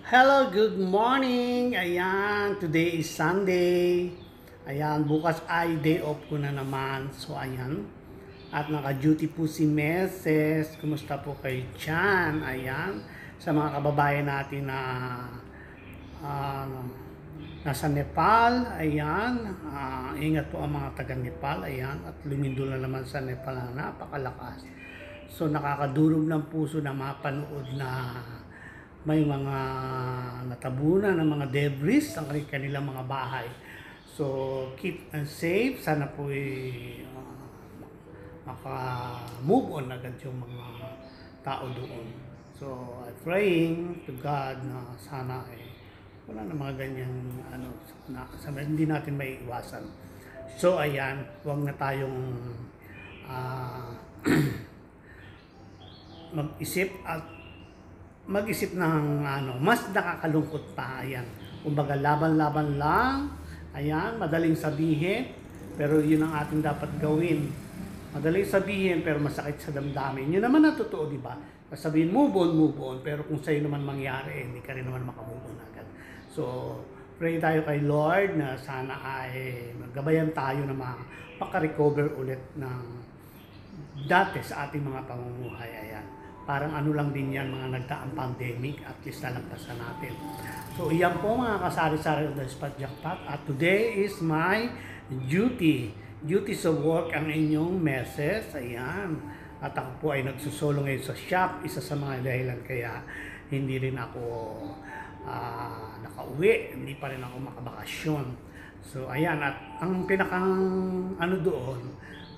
Hello, good morning! Ayan, today is Sunday. Ayan, bukas ay day off ko na naman. So, ayan. At naka-duty po si Meses. Kumusta po kayo dyan? Ayan. Sa mga kababayan natin na ah, nasa Nepal. Ayan. Ingat po ang mga taga Nepal. Ayan. At lumindol na naman sa Nepal na napakalakas. So, nakakadurog ng puso na mapanood na may mga natabunan ng mga debris ang kanilang mga bahay. So, keep and safe. Sana po maka-move on agad yung mga tao doon. So, I'm praying to God na sana wala na mga ganyan hindi natin may iwasan. So, ayan, huwag na tayong mag-isip ng mas nakakalungkot pa. Ayan. Kumbaga laban-laban lang. Ayan, madaling sabihin, pero yun ang ating dapat gawin. Madaling sabihin, pero masakit sa damdamin. Yun naman ang totoo, di ba? Sabihin, move on. Pero kung sa'yo naman mangyari, hindi ka rin naman makamove on agad. So, pray tayo kay Lord na sana ay magabayan tayo na makarecover ulit ng dati sa ating mga pamumuhay. Ayan. Parang lang din yan, mga nagdaang pandemic, at least nalagpasan natin. So, iyan po mga kasari-sari of the Spot Jackpot. At today is my duties of work ang inyong message. Ayan. At ako po ay nagsusolo ngayon sa shop. Isa sa mga dahilan kaya hindi rin ako nakauwi. Hindi pa rin ako makabakasyon. So, ayan. At ang pinakang doon,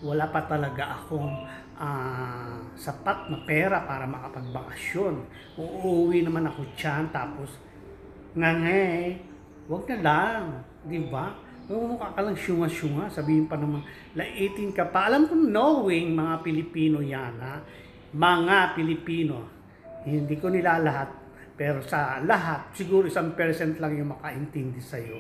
wala pa talaga akong sapat na pera para makapagbakasyon. Uuwi naman ako dyan, tapos wag na lang, di ba? Mukha ka lang syunga-syunga, sabihin pa naman, laitin ka pa. Alam ko, knowing mga Pilipino yan, ha? Mga Pilipino, hindi ko nila lahat, pero sa lahat, siguro 1% lang yung makaintindi sa'yo.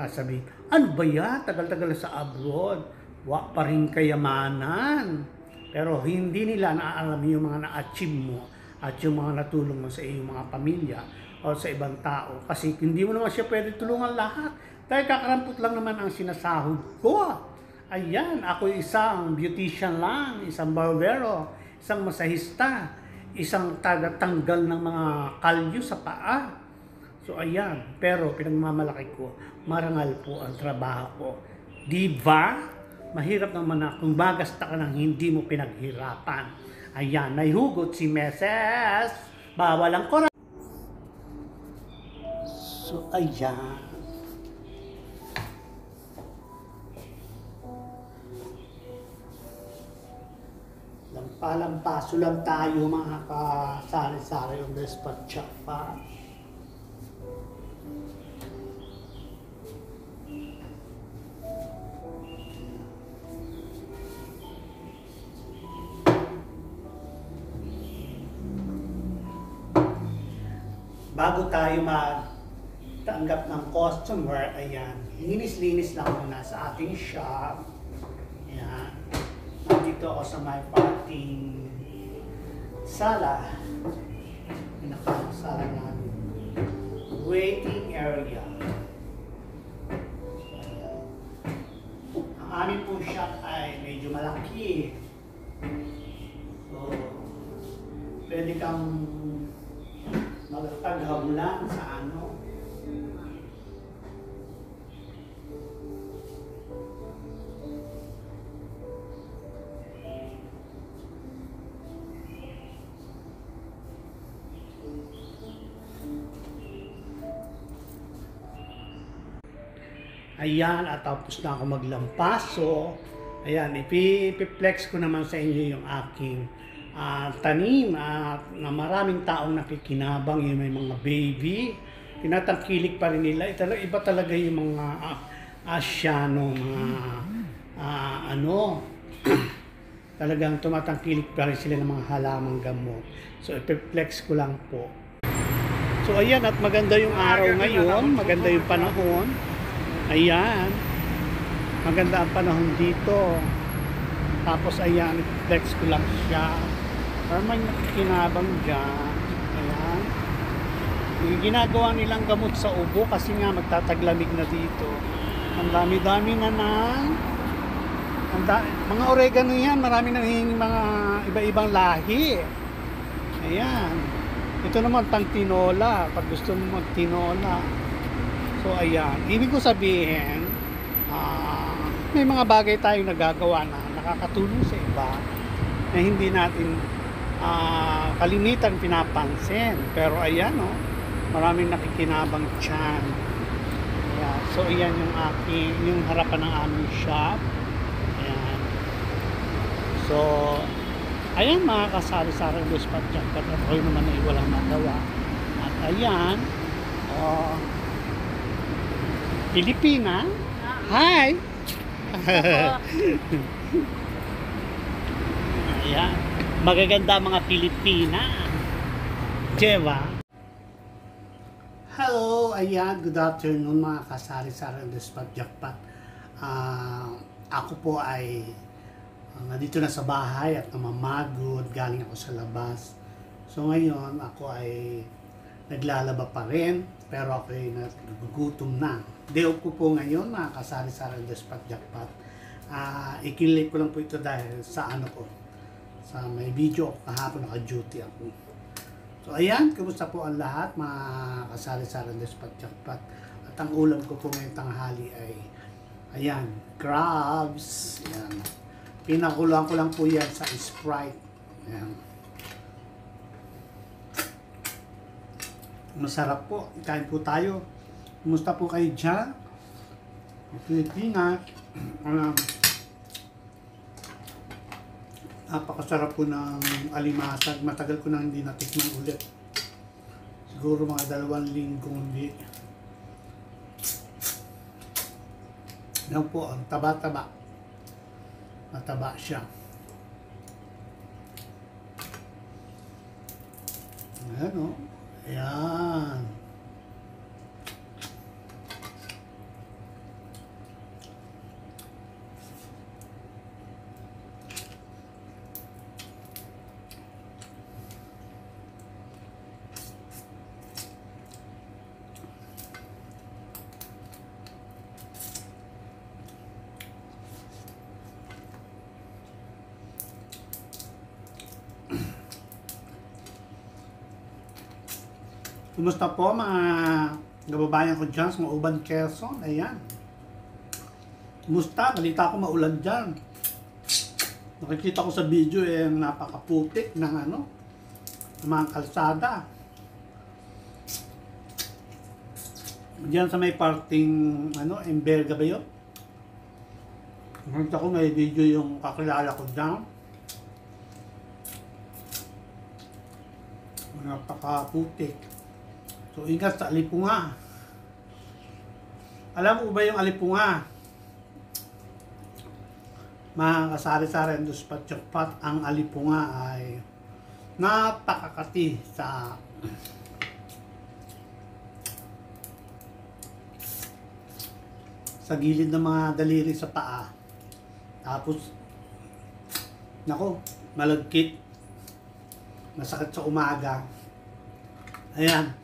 Sabihin, ano ba yan? Tagal-tagal sa abroad, wak pa rin kayamanan. Pero hindi nila naaalam yung mga na-achieve mo at yung mga natulong mo sa iyong mga pamilya o sa ibang tao. Kasi hindi mo naman siya pwede tulungan lahat. Dahil kakarampot lang naman ang sinasahod ko. Ayan, ako isang beautician lang, isang barbero, isang masahista, isang tagatanggal ng mga kalyo sa paa. So ayan, pero pinagmamalaki ko, marangal po ang trabaho ko. Diba? Mahirap naman na kung magasta ka ng hindi mo pinaghirapan. Ayan, may hugot si Meses. Bawal ang kora. So, ayan. Lampaso lang tayo mga kasari-sari on the spot chat pa. Bago tayo magtanggap ng customer, ayan, linis-linis lang muna sa ating shop. Ayan. Nandito ako sa my parking sala. Pinaka-sala namin. Waiting area. Ayan. Ang aming po shop ay medyo malaki. So, pwede kang magtaghabulan sa Ayan, at tapos na ako maglampas. So, ayan, ipiplex ko naman sa inyo yung aking tanim na maraming taong nakikinabang, yung may mga baby, tinatangkilik pa rin nila. Iba talaga yung mga Asyano, mga talagang tumatangkilik pa rin sila ng mga halamang gamot. So, ipiplex ko lang po. So, ayan, at maganda yung araw ngayon, maganda yung panahon. Ayan, maganda ang panahon dito. Tapos ayan, flex ko lang siya. Para may nakikinabang dyan. Ayan. Yung ginagawa nilang gamot sa ubo kasi nga magtataglamig na dito. Ang dami-dami na mga oregano yan, marami nang hinging mga iba-ibang lahi. Ayan. Ito naman pang tinola, pag gusto mo magtinola. So ayan, ibig ko sabihin, may mga bagay tayong nagagawa na nakakatulong sa iba na hindi natin kalimitan pinapansin. Pero ayan, maraming nakikinabang tiyan. Ayan. So ayan yung harapan ng aming shop. Ayan. So ayan, mga kasari-sarang Luspad Jackpot, at ako naman ay walang magawa. At ayan, Pilipina. Hi! Ayan, magaganda mga Pilipina. Diba? Hello, ayan, good afternoon mga kasari-sarang Luspad Jackpot. Ako po ay nandito na sa bahay at namamagod, galing ako sa labas. So ngayon, ako ay naglalaba pa rin, pero ako ay nagugutom na. Day off ko po ngayon, mga kasari-sarang Luspad Jackpot. Ikinlip ko lang po ito dahil sa sa may video kahapon naka-duty ako. So ayan, kumusta po ang lahat, mga kasari-sarang Luspad Jackpot. At ang ulam ko po ngayong tanghali ay, ayan, crabs. Ayan. Pinakulang ko lang po yan sa Sprite. Ayan. Masarap po. Kain po tayo. Kumusta po kayo dyan? Pilipinas. Napakasarap po ng alimasag. Matagal ko na hindi natikman ulit. Siguro mga 2 linggong hindi. Yan po, ang taba-taba. Mataba siya. Ayan o. Ayan. Kumusta po mga kababayan ko dyan sa Mauban, Quezon? Ayan. Kumusta? Balita ko maulan dyan. Nakikita ko sa video napakaputik ng mga kalsada. Diyan sa may parting Emberga ba yun? Nakikita ko may video yung kakilala ko dyan. Napakaputik. So, ingat sa alipunga. Alam mo ba yung alipunga? Mga kasari-sari ang Luspad Jackpot, ang alipunga ay napakakati sa gilid ng mga daliri sa paa. Tapos, nako, malagkit. Masakit sa umaga. Ayan.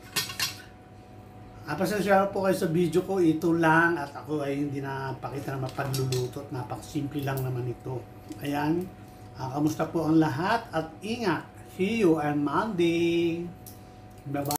Pasensya po kayo sa video ko, ito lang at ako ay hindi na pakita na mapagluluto at napakasimple lang naman ito. Ayan, kamusta po ang lahat at ingat. See you on Monday. Bye-bye.